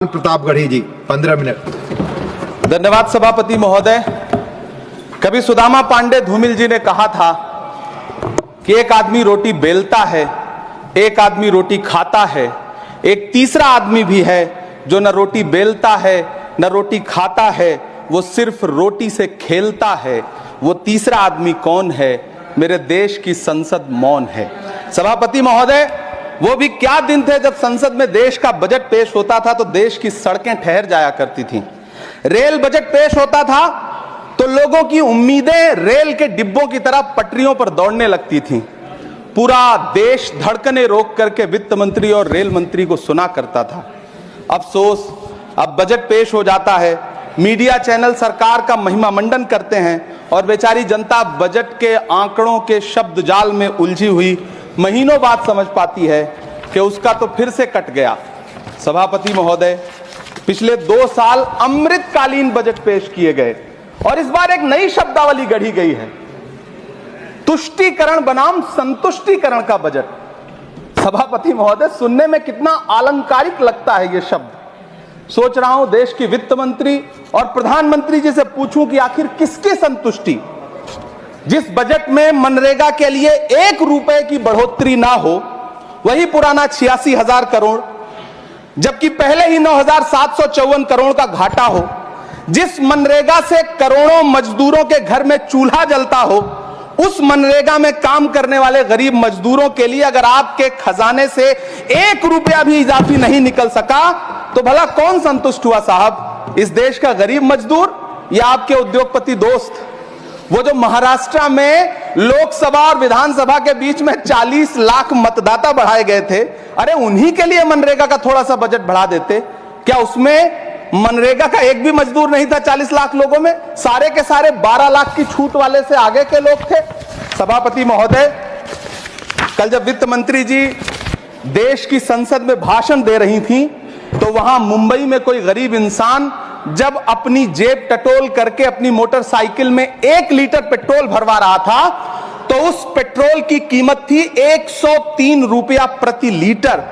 प्रतापगढ़ी जी 15 minute. धन्यवाद सभापति महोदय। कभी सुदामा पांडे धूमिल जी ने कहा था कि एक आदमी रोटी बेलता है, एक आदमी रोटी खाता है, एक तीसरा आदमी भी है जो न रोटी बेलता है न रोटी खाता है, वो सिर्फ रोटी से खेलता है। वो तीसरा आदमी कौन है? मेरे देश की संसद मौन है। सभापति महोदय, वो भी क्या दिन थे जब संसद में देश का बजट पेश होता था तो देश की सड़कें ठहर जाया करती थीं। रेल बजट पेश होता था तो लोगों की उम्मीदें रेल के डिब्बों की तरह पटरियों पर दौड़ने लगती थीं। पूरा देश धड़कने रोक करके वित्त मंत्री और रेल मंत्री को सुना करता था। अफसोस, अब बजट पेश हो जाता है, मीडिया चैनल सरकार का महिमा मंडन करते हैं और बेचारी जनता बजट के आंकड़ों के शब्द जाल में उलझी हुई महीनों बाद समझ पाती है कि उसका तो फिर से कट गया। सभापति महोदय, पिछले 2 साल अमृतकालीन बजट पेश किए गए और इस बार एक नई शब्दावली गढ़ी गई है, तुष्टीकरण बनाम संतुष्टीकरण का बजट। सभापति महोदय, सुनने में कितना अलंकारिक लगता है ये शब्द। सोच रहा हूं देश की वित्त मंत्री और प्रधानमंत्री जी से पूछूं कि आखिर किसकी संतुष्टि? जिस बजट में मनरेगा के लिए 1 रुपए की बढ़ोतरी ना हो, वही पुराना 86,000 करोड़, जबकि पहले ही 9,754 करोड़ का घाटा हो, जिस मनरेगा से करोड़ों मजदूरों के घर में चूल्हा जलता हो, उस मनरेगा में काम करने वाले गरीब मजदूरों के लिए अगर आपके खजाने से 1 रुपया भी इजाफी नहीं निकल सका तो भला कौन संतुष्ट हुआ साहब? इस देश का गरीब मजदूर या आपके उद्योगपति दोस्त? वो जो महाराष्ट्र में लोकसभा और विधानसभा के बीच में 40 लाख मतदाता बढ़ाए गए थे, अरे उन्हीं के लिए मनरेगा का थोड़ा सा बजट बढ़ा देते। क्या उसमें मनरेगा का एक भी मजदूर नहीं था 40 लाख लोगों में? सारे के सारे 12 लाख की छूट वाले से आगे के लोग थे। सभापति महोदय, कल जब वित्त मंत्री जी देश की संसद में भाषण दे रही थी तो वहां मुंबई में कोई गरीब इंसान जब अपनी जेब टटोल करके अपनी मोटरसाइकिल में 1 लीटर पेट्रोल भरवा रहा था तो उस पेट्रोल की कीमत थी 103 रुपया प्रति लीटर।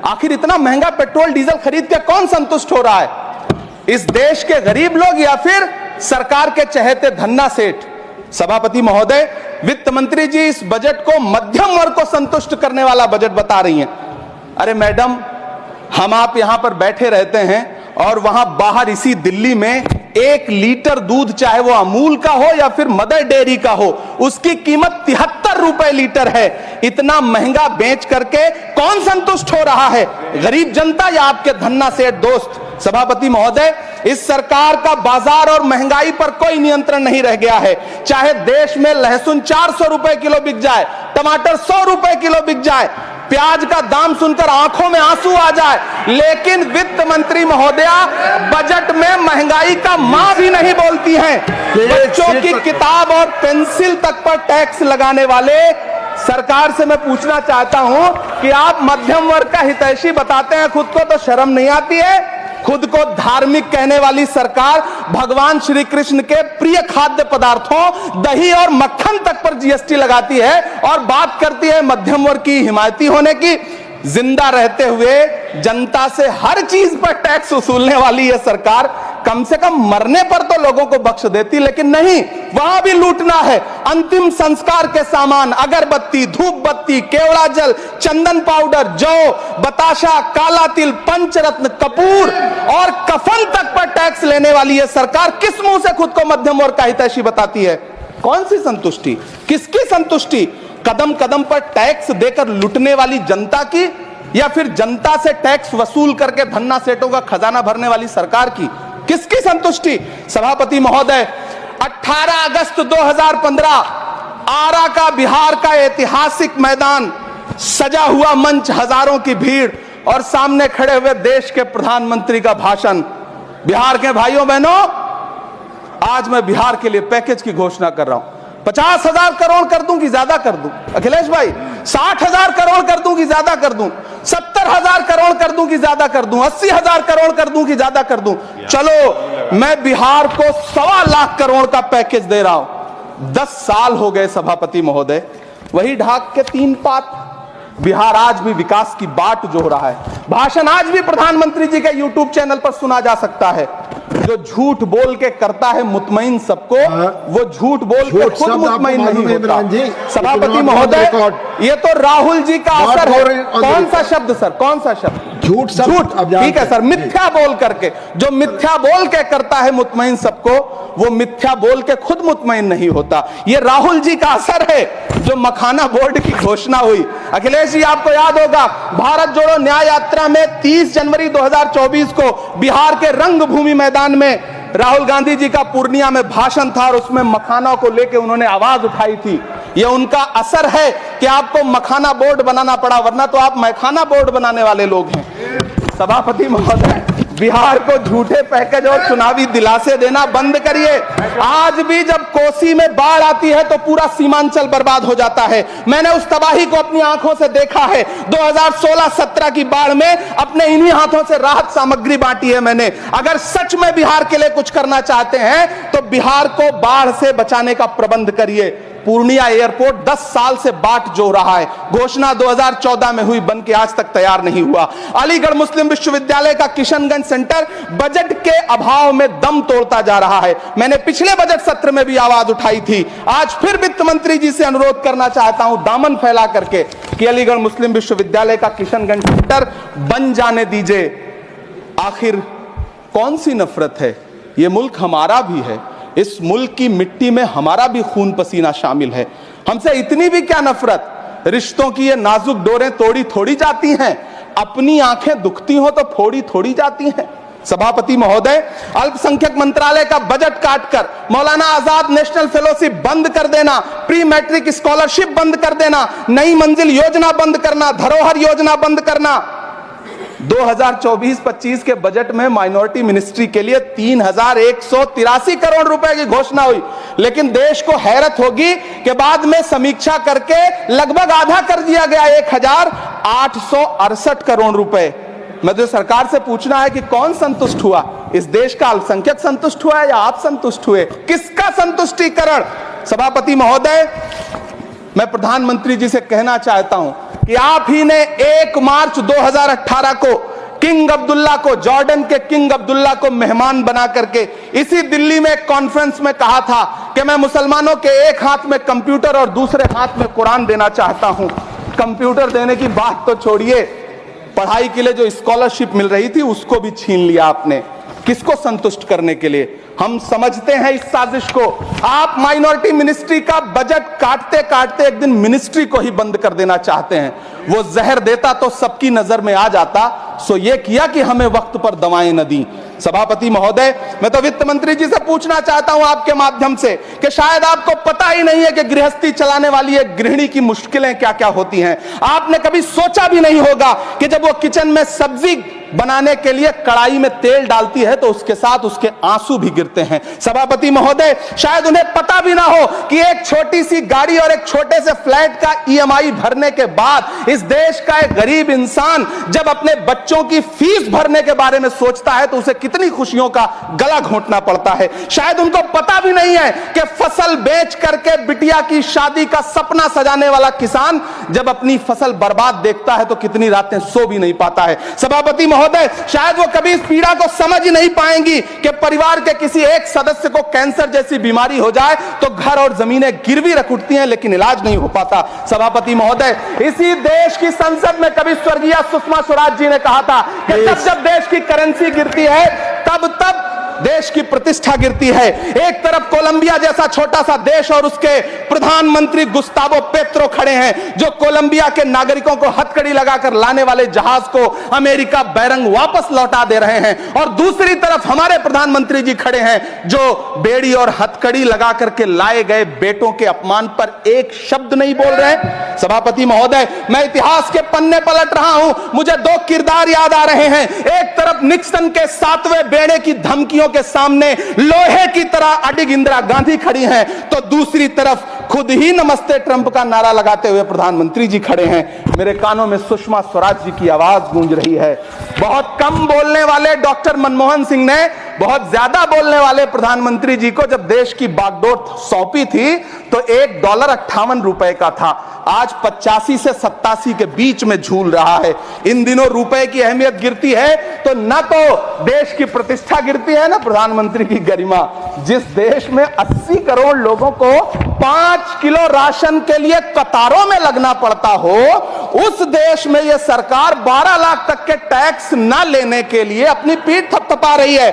आखिर इतना महंगा पेट्रोल डीजल खरीद के कौन संतुष्ट हो रहा है? इस देश के गरीब लोग या फिर सरकार के चहेते धन्ना सेठ? सभापति महोदय, वित्त मंत्री जी इस बजट को मध्यम वर्ग को संतुष्ट करने वाला बजट बता रही हैं। अरे मैडम, हम आप यहां पर बैठे रहते हैं और वहां बाहर इसी दिल्ली में 1 लीटर दूध, चाहे वो अमूल का हो या फिर मदर डेयरी का हो, उसकी कीमत 73 रुपए लीटर है। इतना महंगा बेच करके कौन संतुष्ट हो रहा है? गरीब जनता या आपके धन्ना सेठ दोस्त? सभापति महोदय, इस सरकार का बाजार और महंगाई पर कोई नियंत्रण नहीं रह गया है। चाहे देश में लहसुन 400 रुपए किलो बिक जाए, टमाटर 100 रुपए किलो बिक जाए, प्याज का दाम सुनकर आंखों में आंसू आ जाए, लेकिन वित्त मंत्री महोदया बजट में महंगाई का मां भी नहीं बोलती हैं। बच्चों की किताब और पेंसिल तक पर टैक्स लगाने वाले सरकार से मैं पूछना चाहता हूं कि आप मध्यम वर्ग का हितैषी बताते हैं खुद को, तो शर्म नहीं आती है? खुद को धार्मिक कहने वाली सरकार भगवान श्री कृष्ण के प्रिय खाद्य पदार्थों दही और मक्खन तक पर जीएसटी लगाती है और बात करती है मध्यम वर्ग की हिमायती होने की। जिंदा रहते हुए जनता से हर चीज पर टैक्स वसूलने वाली यह सरकार कम से कम मरने पर तो लोगों को बख्श देती, लेकिन नहीं, वहां भी लूटना है। अंतिम संस्कार के सामान, अगरबत्ती, धूप बत्ती, केवड़ा जल, चंदन पाउडर, जौ, बताशा, काला तिल, पंचरत्न, कपूर और कफन तक पर टैक्स लेने वाली यह सरकार किस मुंह से खुद को मध्यम वर्ग का हितैषी बताती है? कौन सी संतुष्टि? किसकी संतुष्टि? कदम कदम पर टैक्स देकर लुटने वाली जनता की या फिर जनता से टैक्स वसूल करके धन्ना सेठों का खजाना भरने वाली सरकार की? किसकी संतुष्टि? सभापति महोदय, 18 अगस्त 2015 आरा का बिहार का ऐतिहासिक मैदान, सजा हुआ मंच, हजारों की भीड़ और सामने खड़े हुए देश के प्रधानमंत्री का भाषण। बिहार के भाइयों बहनों, आज मैं बिहार के लिए पैकेज की घोषणा कर रहा हूं। 50,000 करोड़ कर दूं कि ज्यादा कर दूं? अखिलेश भाई, 60,000 करोड़ कर दूं कि ज्यादा कर दूं? 70,000 करोड़ कर दूं कि ज्यादा कर दूं? 80,000 करोड़ कर दूं कि ज्यादा कर दूं? चलो, मैं बिहार को 1.25 लाख करोड़ का पैकेज दे रहा हूं। 10 साल हो गए सभापति महोदय, वही ढाक के 3 पात, बिहार आज भी विकास की बाट जोह रहा है। भाषण आज भी प्रधानमंत्री जी के यूट्यूब चैनल पर सुना जा सकता है। जो झूठ बोल के करता है मुतमईन सबको, वो झूठ बोल के खुद मुतमईन नहीं होता। सभापति महोदय, ये तो राहुल जी का असर है। कौन सा शब्द सर, कौन सा शब्द? झूठ। ठीक है सर, मिथ्या बोल करके, जो मिथ्या बोल के करता है मुतमईन सबको, वो मिथ्या बोल के खुद मुतमईन नहीं होता। ये राहुल जी का असर है। जो मखाना बोर्ड की घोषणा हुई, अखिलेश जी आपको याद होगा, भारत जोड़ो न्याय यात्रा में 30 जनवरी 2024 को बिहार के रंगभूमि मैदान में राहुल गांधी जी का पूर्णिया में भाषण था और उसमें मखाना को लेकर उन्होंने आवाज उठाई थी। यह उनका असर है कि आपको मखाना बोर्ड बनाना पड़ा, वरना तो आप मैखाना बोर्ड बनाने वाले लोग हैं। सभापति महोदय, बिहार को झूठे पैकेज और चुनावी दिलासे देना बंद करिए। आज भी जब कोसी में बाढ़ आती है तो पूरा सीमांचल बर्बाद हो जाता है। मैंने उस तबाही को अपनी आंखों से देखा है। 2016-17 की बाढ़ में अपने इन्हीं हाथों से राहत सामग्री बांटी है मैंने। अगर सच में बिहार के लिए कुछ करना चाहते हैं तो बिहार को बाढ़ से बचाने का प्रबंध करिए। पूर्णिया एयरपोर्ट 10 साल से बाट जो रहा है, घोषणा 2014 में हुई, बन के आज तक तैयार नहीं हुआ। अलीगढ़ मुस्लिम विश्वविद्यालय का किशनगंज सेंटर बजट के अभाव में दम तोड़ता जा रहा है। मैंने पिछले बजट सत्र में भी आवाज उठाई थी। आज फिर वित्त मंत्री जी से अनुरोध करना चाहता हूं, दामन फैला करके, कि अलीगढ़ मुस्लिम विश्वविद्यालय का किशनगंज सेंटर बन जाने दीजिए। आखिर कौन सी नफरत है? यह मुल्क हमारा भी है। इस मुल्क की मिट्टी में हमारा भी खून पसीना शामिल है। हमसे इतनी भी क्या नफरत? रिश्तों की ये नाजुक डोरें तोड़ी थोड़ी जाती हैं। अपनी आंखें दुखती हो तो फोड़ी थोड़ी जाती हैं। सभापति महोदय, अल्पसंख्यक मंत्रालय का बजट काटकर मौलाना आजाद नेशनल फेलोशिप बंद कर देना, प्री मैट्रिक स्कॉलरशिप बंद कर देना, नई मंजिल योजना बंद करना, धरोहर योजना बंद करना। 2024-25 के बजट में माइनॉरिटी मिनिस्ट्री के लिए 3183 करोड़ रुपए की घोषणा हुई, लेकिन देश को हैरत होगी कि बाद में समीक्षा करके लगभग आधा कर दिया गया, 1868 करोड़ रुपए। मुझे सरकार से पूछना है कि कौन संतुष्ट हुआ? इस देश का अल्पसंख्यक संतुष्ट हुआ या आप संतुष्ट हुए? किसका संतुष्टिकरण? सभापति महोदय, मैं प्रधानमंत्री जी से कहना चाहता हूं कि आप ही ने 1 मार्च 2018 को किंग अब्दुल्ला को, जॉर्डन के किंग अब्दुल्ला को मेहमान बना करके इसी दिल्ली में एक कॉन्फ्रेंस में कहा था कि मैं मुसलमानों के एक हाथ में कंप्यूटर और दूसरे हाथ में कुरान देना चाहता हूं। कंप्यूटर देने की बात तो छोड़िए, पढ़ाई के लिए जो स्कॉलरशिप मिल रही थी उसको भी छीन लिया आपने। किसको संतुष्ट करने के लिए? हम समझते हैं इस साजिश को। आप माइनॉरिटी मिनिस्ट्री का बजट काटते काटते एक दिन मिनिस्ट्री को ही बंद कर देना चाहते हैं। वो जहर देता तो सबकी नजर में आ जाता, सो ये किया कि हमें वक्त पर दवाएं न दी। सभापति महोदय, मैं तो वित्त मंत्री जी से पूछना चाहता हूं आपके माध्यम से कि शायद आपको पता ही नहीं है कि गृहस्थी चलाने वाली एक गृहिणी की मुश्किलें क्या क्या होती हैं। आपने कभी सोचा भी नहीं होगा कि जब वो किचन में सब्जी बनाने के लिए कढ़ाई में तेल डालती है तो उसके साथ उसके आंसू भी गिरते हैं। सभापति महोदय, शायद उन्हें पता भी ना हो कि एक छोटी सी गाड़ी और एक छोटे से फ्लैट का EMI भरने के बाद इस देश का एक गरीब इंसान जब अपने बच्चों की फीस भरने के बारे में सोचता है तो उसे कितनी खुशियों का गला घोंटना पड़ता है। शायद उनको पता भी नहीं है कि फसल बेच करके बिटिया की शादी का सपना सजाने वाला किसान जब अपनी फसल बर्बाद देखता है तो कितनी रातें सो भी नहीं पाता है। सभापति महोदय, शायद वो कभी इस पीड़ा को समझ ही नहीं पाएंगी कि परिवार के किसी एक सदस्य को कैंसर जैसी बीमारी हो जाए तो घर और जमीनें गिरवी रख उठती हैं लेकिन इलाज नहीं हो पाता। सभापति महोदय, इसी देश की संसद में कभी स्वर्गीय सुषमा स्वराज जी ने कहा था कि जब देश की करेंसी गिरती है तब देश की प्रतिष्ठा गिरती है। एक तरफ कोलंबिया जैसा छोटा सा देश और उसके प्रधानमंत्री गुस्तावो पेत्रो खड़े हैं जो कोलंबिया के नागरिकों को हथकड़ी लगाकर लाने वाले जहाज को अमेरिका बैरंग वापस लौटा दे रहे हैं, और दूसरी तरफ हमारे प्रधानमंत्री जी खड़े हैं जो बेड़ी और हथकड़ी लगा करके लाए गए बेटों के अपमान पर एक शब्द नहीं बोल रहे। सभापति महोदय, मैं इतिहास के पन्ने पलट रहा हूं, मुझे 2 किरदार याद आ रहे हैं। एक तरफ निक्सन के 7वें बेड़े की धमकियों के सामने लोहे की तरह अडिग इंदिरा गांधी खड़ी हैं, तो दूसरी तरफ खुद ही नमस्ते ट्रंप का नारा लगाते हुए प्रधानमंत्री जी खड़े हैं। मेरे कानों में सुषमा स्वराज जी की आवाज गूंज रही है। बहुत कम बोलने वाले डॉक्टर मनमोहन सिंह ने बहुत ज्यादा बोलने वाले प्रधानमंत्री जी को जब देश की बागडोर सौंपी थी तो $1.58 का था, आज 85 से 87 के बीच में झूल रहा है। इन दिनों रुपए की अहमियत गिरती है तो न तो देश की प्रतिष्ठा गिरती है ना प्रधानमंत्री की गरिमा। जिस देश में 80 करोड़ लोगों को 5 किलो राशन के लिए कतारों में लगना पड़ता हो, उस देश में यह सरकार 12 लाख तक के टैक्स न लेने के लिए अपनी पीठ थपथपा रही है।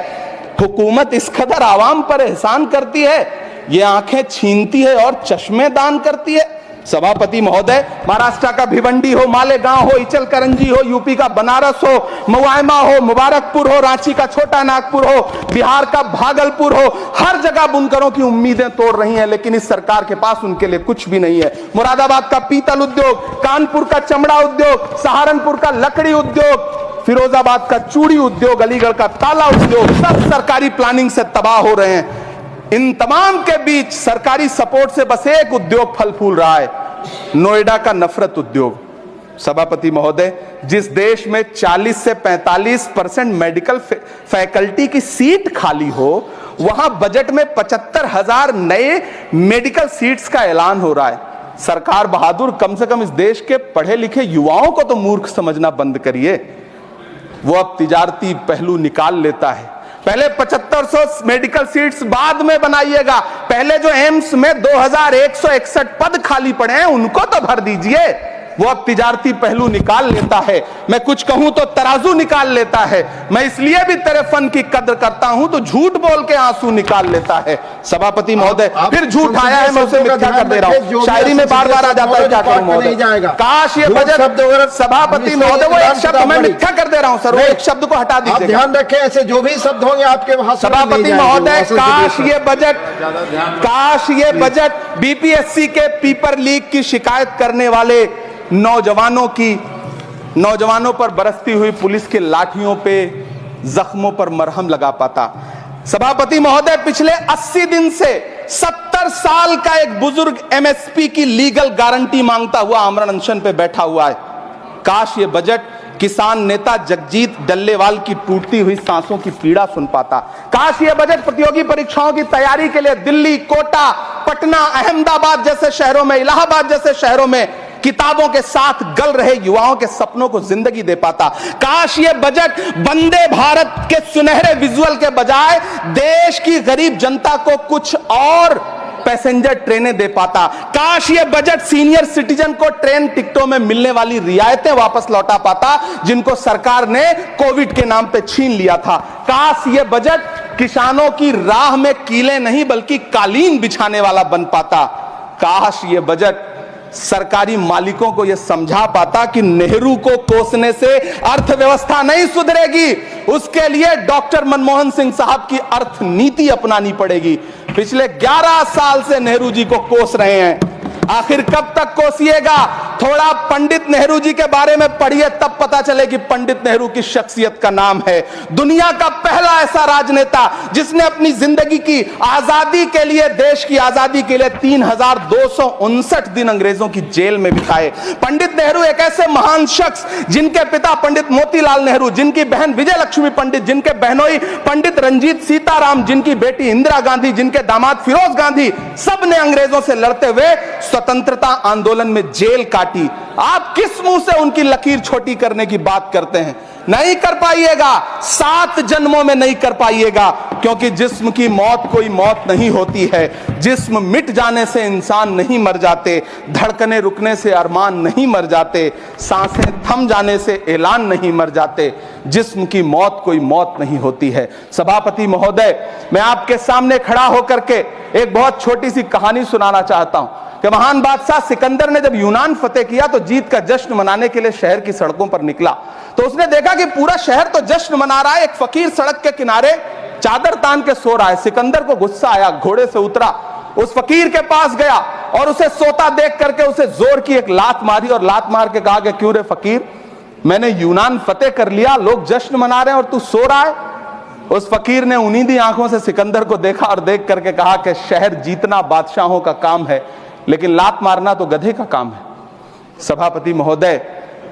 हुकूमत इस कदर आवाम पर एहसान करती है, ये आंखें छीनती है और चश्मे दान करती है। सभापति महोदय, महाराष्ट्र का भिवंडी हो, मालेगांव हो, इचलकरंजी हो, यूपी का बनारस हो, मुआयमा हो, मुबारकपुर हो, रांची का छोटा नागपुर हो, बिहार का भागलपुर हो, हर जगह बुनकरों की उम्मीदें तोड़ रही हैं, लेकिन इस सरकार के पास उनके लिए कुछ भी नहीं है। मुरादाबाद का पीतल उद्योग, कानपुर का चमड़ा उद्योग, सहारनपुर का लकड़ी उद्योग, फिरोजाबाद का चूड़ी उद्योग, अलीगढ़ का ताला उद्योग, सब सरकारी प्लानिंग से तबाह हो रहे हैं। इन तमाम के बीच सरकारी सपोर्ट से बस एक उद्योग फल फूल रहा है, नोएडा का नफरत उद्योग। सभापति महोदय, जिस देश में 40 से 45% मेडिकल फैकल्टी की सीट खाली हो, वहां बजट में 75,000 नए मेडिकल सीट्स का ऐलान हो रहा है। सरकार बहादुर, कम से कम इस देश के पढ़े लिखे युवाओं को तो मूर्ख समझना बंद करिए। वो अब तिजारती पहलू निकाल लेता है। पहले 7500 मेडिकल सीट्स बाद में बनाइएगा, पहले जो एम्स में 2161 पद खाली पड़े हैं उनको तो भर दीजिए। वो अब तिजारती पहलू निकाल लेता है। मैं कुछ कहूं तो तराजू निकाल लेता है। मैं इसलिए भी तेरे फन की कद्र करता हूं तो झूठ बोल के आंसू निकाल लेता है। सभापति महोदय, फिर झूठ आया है, मैं उसे मिथ्या कर दे रहा हूं। शायरी में बार बार आ जाता है, क्या करूं महोदय। काश ये बजट, सभापति महोदय, वो एक शब्द मैं मिथ्या कर दे रहा हूं सर, वो एक शब्द को हटा दीजिए। ध्यान रखें, ऐसे जो भी शब्द होंगे आपके वहां। सभापति महोदय, काश ये बजट बीपीएससी के पेपर लीक की शिकायत करने वाले नौजवानों पर बरसती हुई पुलिस के लाठियों पे, जख्मों पर मरहम लगा पाता। सभापति महोदय, पिछले 80 दिन से 70 साल का एक बुजुर्ग एमएसपी की लीगल गारंटी मांगता हुआ आमरण अनशन पे बैठा हुआ है। काश ये बजट किसान नेता जगजीत डल्लेवाल की टूटती हुई सांसों की पीड़ा सुन पाता। काश ये बजट प्रतियोगी परीक्षाओं की तैयारी के लिए दिल्ली, कोटा, पटना, अहमदाबाद जैसे शहरों में, इलाहाबाद जैसे शहरों में किताबों के साथ गल रहे युवाओं के सपनों को जिंदगी दे पाता। काश ये बजट वंदे भारत के सुनहरे विजुअल के बजाय देश की गरीब जनता को कुछ और पैसेंजर ट्रेनें दे पाता। काश ये बजट सीनियर सिटीजन को ट्रेन टिकटों में मिलने वाली रियायतें वापस लौटा पाता, जिनको सरकार ने कोविड के नाम पे छीन लिया था। काश ये बजट किसानों की राह में कीले नहीं बल्कि कालीन बिछाने वाला बन पाता। काश ये बजट सरकारी मालिकों को यह समझा पाता कि नेहरू को कोसने से अर्थव्यवस्था नहीं सुधरेगी, उसके लिए डॉक्टर मनमोहन सिंह साहब की अर्थ नीति अपनानी पड़ेगी। पिछले 11 साल से नेहरू जी को कोस रहे हैं, आखिर कब तक कोसिएगा? थोड़ा पंडित नेहरू जी के बारे में पढ़िए, तब पता चले कि पंडित नेहरू की शख्सियत का नाम है। दुनिया का पहला ऐसा राजनेता जिसने अपनी जिंदगी की आजादी के लिए, देश की आजादी के लिए 3259 दिन अंग्रेजों की जेल में बिताए। पंडित नेहरू एक ऐसे महान शख्स जिनके पिता पंडित मोतीलाल नेहरू, जिनकी बहन विजय लक्ष्मी पंडित, जिनके बहनोई पंडित रंजीत सीताराम, जिनकी बेटी इंदिरा गांधी, जिनके दामाद फिरोज गांधी, सब ने अंग्रेजों से लड़ते हुए स्वतंत्रता आंदोलन में जेल काटी। आप किस मुंह से उनकी लकीर छोटी करने की बात करते हैं? नहीं कर पाइएगा, 7 जन्मों में नहीं कर पाइएगा, क्योंकि जिस्म की मौत कोई मौत नहीं होती है। जिस्म मिट जाने से इंसान नहीं मर जाते, धड़कने रुकने से अरमान नहीं मर जाते, सांसें थम जाने से ऐलान नहीं मर जाते। जिस्म की मौत कोई मौत नहीं होती है। सभापति महोदय, मैं आपके सामने खड़ा होकर के एक बहुत छोटी सी कहानी सुनाना चाहता हूं कि महान बादशाह सिकंदर ने जब यूनान फतेह किया तो जीत का जश्न मनाने के लिए शहर की सड़कों पर निकला, तो उसने देखा कि पूरा शहर तो जश्न मना रहा है, एक फकीर सड़क के किनारे चादर तान के सो रहा है। सिकंदर को गुस्सा आया, घोड़े से उतरा, उस फकीर के पास गया और उसे सोता देख करके उसे जोर की एक लात मारी और लात मार के कहा कि क्यों रे फकीर, मैंने यूनान फतेह कर लिया, लोग जश्न मना रहे हैं और तू सो रहा है। उस फकीर ने उन्नीदी आंखों से सिकंदर को देखा और देख करके कहा कि शहर जीतना बादशाहों का काम है, लेकिन लात मारना तो गधे का काम है। सभापति महोदय,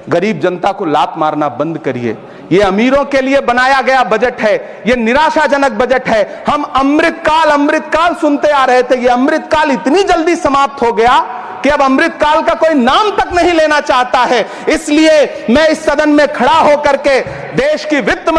गरीब जनता को लात मारना बंद करिए। ये अमीरों के लिए बनाया गया बजट है, ये निराशाजनक बजट है। हम अमृतकाल सुनते आ रहे थे, ये अमृतकाल इतनी जल्दी समाप्त हो गया कि अब अमृतकाल का कोई नाम तक नहीं लेना चाहता है। इसलिए मैं इस सदन में खड़ा होकर के देश की वित्त